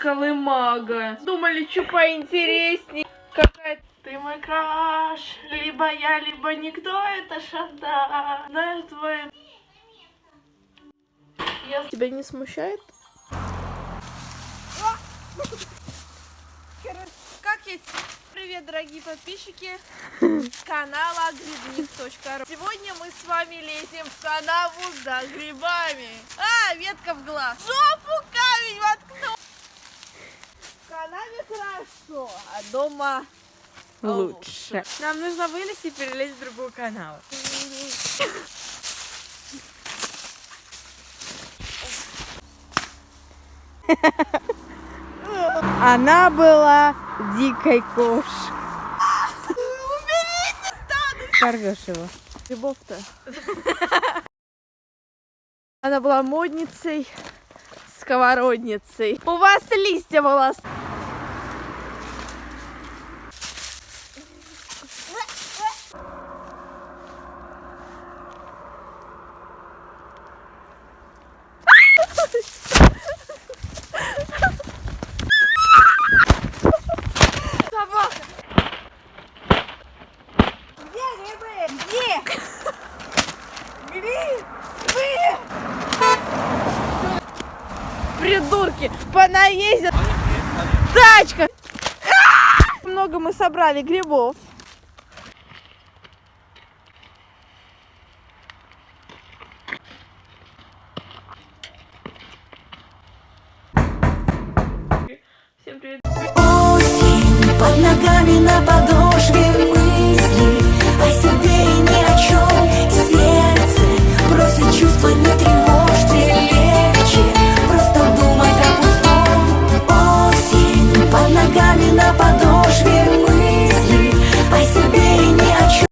колымага. Думали, что поинтересней. Какая ты мой краш. Либо я, либо никто. Это шанта. Да, твой... Тебя не смущает? Как есть? Привет, дорогие подписчики канала Грибник.ру. Сегодня мы с вами лезем в канаву за грибами. Ветка в глаз. Жопу камень воткнул. В канаве хорошо, а дома Лучше. Нам нужно вылезти и перелезть в другую канаву. Она была дикой кошкой. уберите стадо. Порвешь его. Грибов-то. Она была модницей, сковородницей. У вас листья волос. Придурки, понаездят. Тачка. Много мы собрали грибов. Всем привет. Осень под ногами на подошве мысли о себе и ни о чем. Сердце просит чувства не